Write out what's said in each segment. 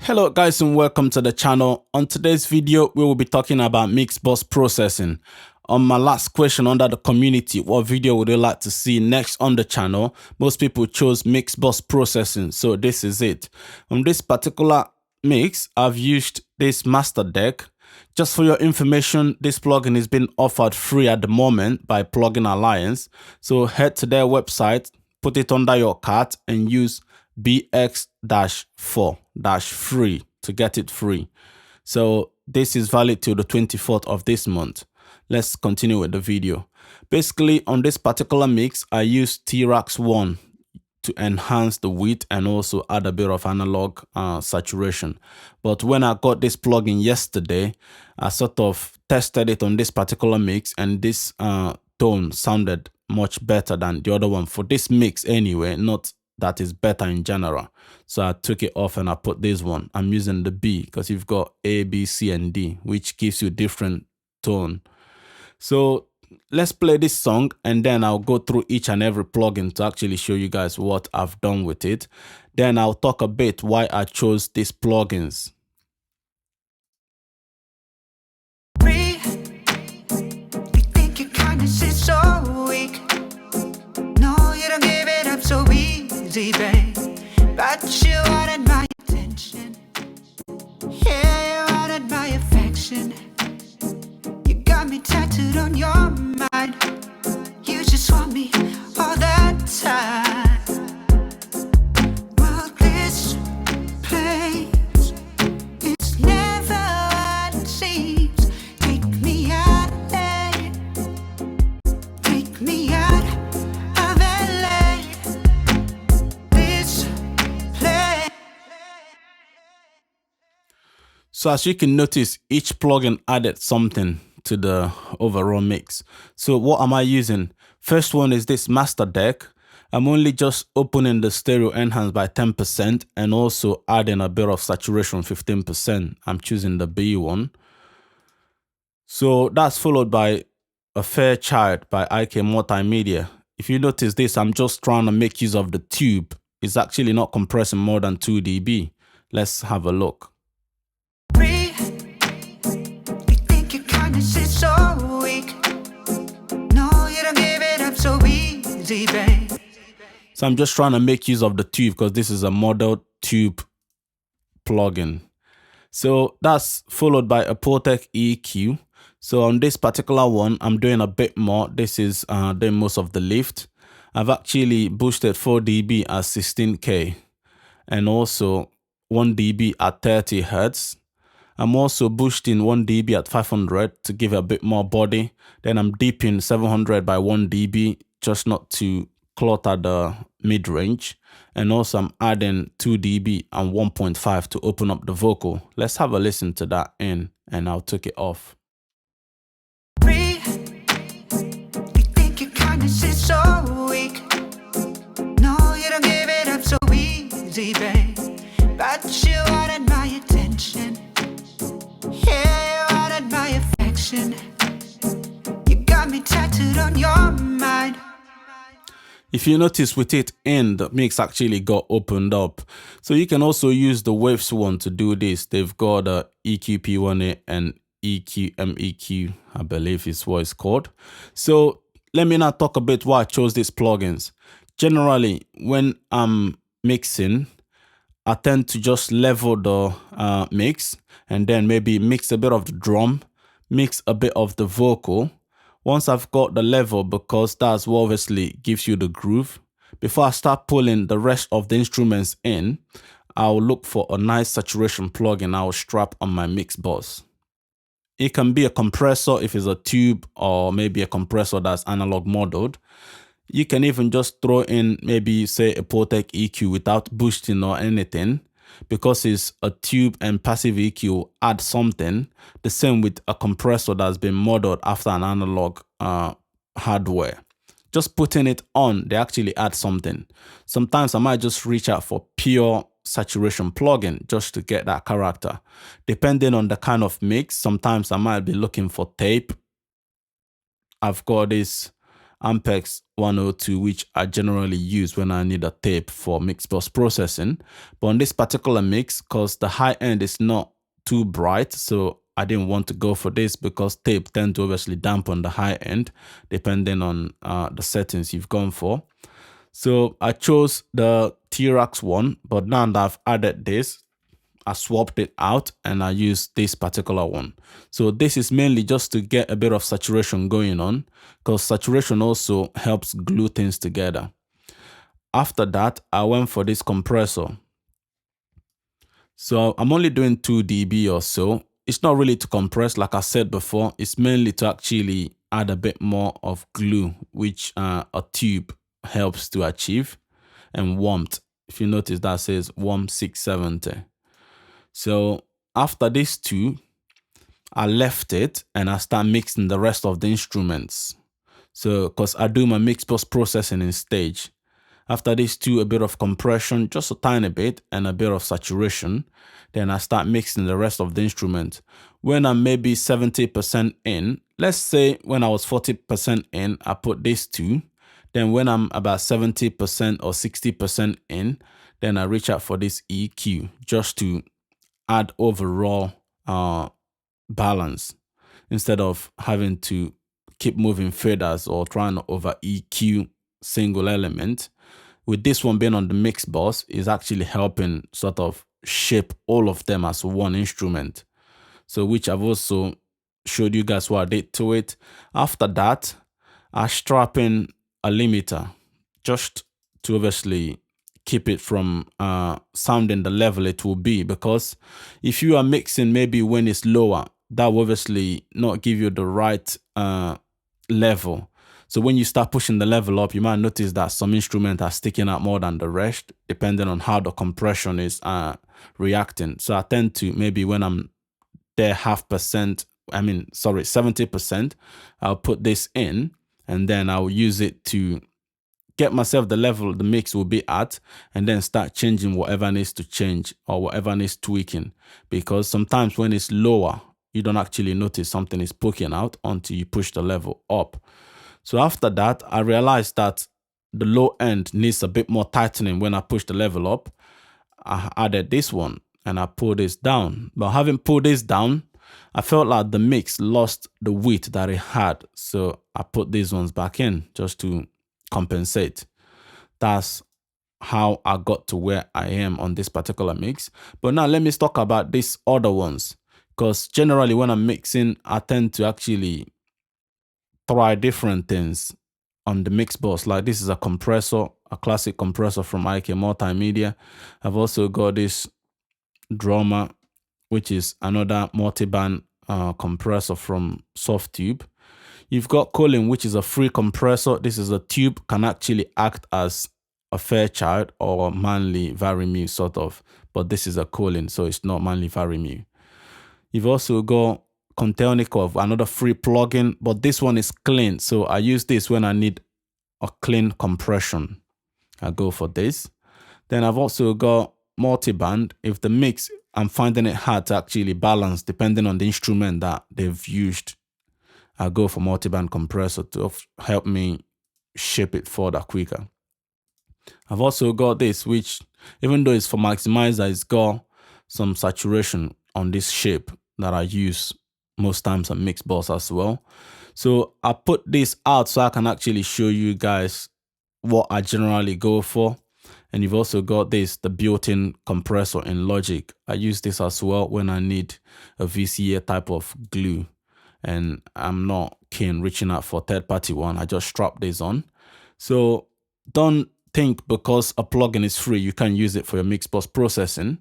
Hello guys and welcome to the channel. On today's video, we will be talking about Mixbus processing. On my last question under the community, what video would you like to see next on the channel? Most people chose Mixbus processing, so this is it. On this particular mix, I've used this master deck. Just for your information, this plugin is being offered free at the moment by Plugin Alliance. So head to their website, put it under your cart and use BX-4-free to get it free. So this is valid till the 24th of this month. Let's continue with the video. Basically, on this particular mix, I used T-Rax 1 to enhance the width and also add a bit of analog saturation. But when I got this plugin yesterday, I sort of tested it on this particular mix, and this tone sounded much better than the other one for this mix anyway, not that is better in general. So I took it off and I put this one. I'm using the B because you've got A, B, C, and D, which gives you different tone. So let's play this song and then I'll go through each and every plugin to actually show you guys what I've done with it. Then I'll talk a bit why I chose these plugins. You think your kindness is so weak. No, you don't give it up so easy, babe. But you wanted my attention. Yeah, you wanted my affection. You got me tattooed on your mind. You just want me all that time. Well, this place, it's never what it seems. Take me out there. Take me out of LA. This place. So as you can notice, each plugin added something to the overall mix. So what am I using? First one is this master deck. I'm only just opening the stereo enhance by 10% and also adding a bit of saturation 15%. I'm choosing the B one. So that's followed by A Fair Child by IK Multimedia. If you notice this, I'm just trying to make use of the tube. It's actually not compressing more than 2 dB. Let's have a look. You think your kindness is so weak. No, you don't give it up so easy, babe. So I'm just trying to make use of the tube because this is a model tube plugin. So that's followed by a Protec EQ. So on this particular one, I'm doing a bit more. This is doing most of the lift. I've actually boosted 4 dB at 16K and also 1 dB at 30 Hertz. I'm also boosting 1 dB at 500 to give it a bit more body. Then I'm deeping 700 by 1 dB just not to clutter the mid-range. And also I'm adding 2 dB and 1.5 to open up the vocal. Let's have a listen to that in and I'll take it off. You think your kindness is so weak. No, you don't give it up so easy, babe. But you wanted my attention. Yeah, you wanted my affection. You got me tattooed on your mind. If you notice with it in, the mix actually got opened up. So you can also use the Waves one to do this. They've got a EQP1A and EQMEQ, I believe is what it's called. So let me now talk a bit why I chose these plugins. Generally, when I'm mixing, I tend to just level the mix and then maybe mix a bit of the drum, mix a bit of the vocal. Once I've got the level, because that's what obviously gives you the groove, before I start pulling the rest of the instruments in, I'll look for a nice saturation plugin I'll strap on my Mixbus. It can be a compressor if it's a tube or maybe a compressor that's analog modeled. You can even just throw in maybe say a Protec EQ without boosting or anything. Because it's a tube and passive EQ, add something. The same with a compressor that's been modeled after an analog hardware. Just putting it on, they actually add something. Sometimes I might just reach out for pure saturation plugin just to get that character. Depending on the kind of mix, sometimes I might be looking for tape. I've got this Ampex 102, which I generally use when I need a tape for Mixbus processing. But on this particular mix, because the high end is not too bright, so I didn't want to go for this because tape tend to obviously dampen the high end depending on the settings you've gone for. So I chose the T-Rex one, but now that I've added this, I swapped it out and I used this particular one. So this is mainly just to get a bit of saturation going on, because saturation also helps glue things together. After that, I went for this compressor. So I'm only doing 2 dB or so. It's not really to compress, like I said before. It's mainly to actually add a bit more of glue, which a tube helps to achieve, and warmth. If you notice, that says warm 670. So after these two, I left it and I start mixing the rest of the instruments. So because I do my mix post processing in stage. After these two, a bit of compression, just a tiny bit, and a bit of saturation. Then I start mixing the rest of the instrument. When I'm maybe 70% in, let's say when I was 40% in, I put these two. Then when I'm about 70% or 60% in, then I reach out for this EQ just to add overall balance instead of having to keep moving faders or trying to over EQ single element. With this one being on the mix bus, is actually helping sort of shape all of them as one instrument. So which I've also showed you guys what I did to it. After that, I strap in a limiter just to obviously keep it from sounding the level it will be, because if you are mixing maybe when it's lower, that will obviously not give you the right level. So when you start pushing the level up, you might notice that some instruments are sticking out more than the rest, depending on how the compression is reacting. So I tend to, maybe when I'm there 70%, I'll put this in and then I'll use it to get myself the level the mix will be at, and then start changing whatever needs to change or whatever needs tweaking. Because sometimes when it's lower, you don't actually notice something is poking out until you push the level up. So after that, I realized that the low end needs a bit more tightening. When I push the level up, I added this one and I pulled this down. But having pulled this down, I felt like the mix lost the width that it had. So I put these ones back in just to compensate. That's how I got to where I am on this particular mix. But now let me talk about these other ones, because generally when I'm mixing, I tend to actually try different things on the mix bus. Like this is a compressor, a classic compressor from IK Multimedia. I've also got this drummer, which is another multi-band compressor from Softtube. You've got Colin, which is a free compressor. This is a tube, can actually act as a Fairchild or Manley Vari-Mu sort of, but this is a Colin, so it's not Manley Vari-Mu. You've also got Contelnikov, another free plugin, but this one is clean. So I use this when I need a clean compression. I go for this. Then I've also got multiband. If the mix, I'm finding it hard to actually balance depending on the instrument that they've used, I go for multiband compressor to help me shape it further quicker. I've also got this, which even though it's for maximizer, it's got some saturation on this shape that I use most times on Mixbus as well. So I put this out so I can actually show you guys what I generally go for. And you've also got this, the built-in compressor in Logic. I use this as well when I need a VCA type of glue and I'm not keen reaching out for third-party one. I just strap this on. So don't think because a plugin is free, you can use it for your Mixbus processing.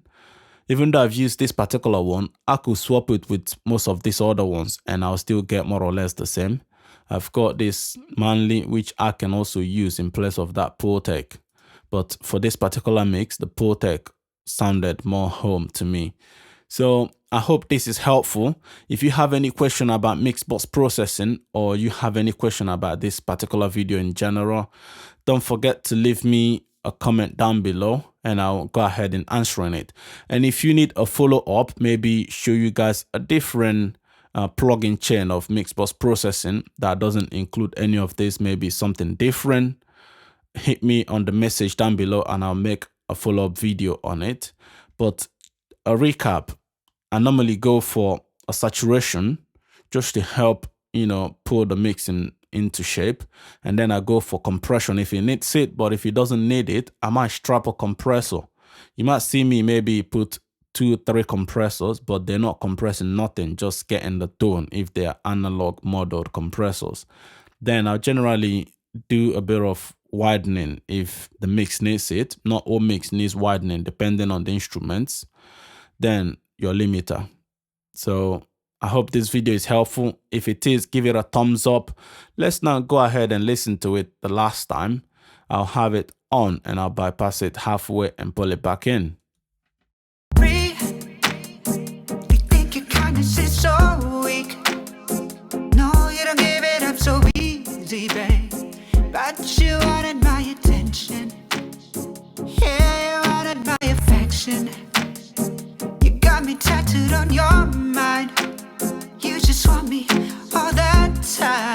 Even though I've used this particular one, I could swap it with most of these other ones and I'll still get more or less the same. I've got this Manley, which I can also use in place of that Pultec. But for this particular mix, the Pultec sounded more home to me. So I hope this is helpful. If you have any question about Mixbus processing, or you have any question about this particular video in general, don't forget to leave me a comment down below and I'll go ahead and answering it. And if you need a follow-up, maybe show you guys a different plugin chain of Mixbus processing that doesn't include any of this, maybe something different, hit me on the message down below and I'll make a follow-up video on it. But a recap, I normally go for a saturation just to help, pull the mixing into shape. And then I go for compression if it needs it, but if it doesn't need it, I might strap a compressor. You might see me maybe put 2-3 compressors, but they're not compressing nothing, just getting the tone if they're analog modeled compressors. Then I'll generally do a bit of widening if the mix needs it. Not all mix needs widening depending on the instruments. Then your limiter. So I hope this video is helpful. If it is, give it a thumbs up. Let's now go ahead and listen to it the last time. I'll have it on and I'll bypass it halfway and pull it back in. You think your kindness is so weak. No, you don't give it up so easy, babe. But you wanted my attention. Yeah, you wanted my affection. You got me tattooed on your mind. You just want me all that time.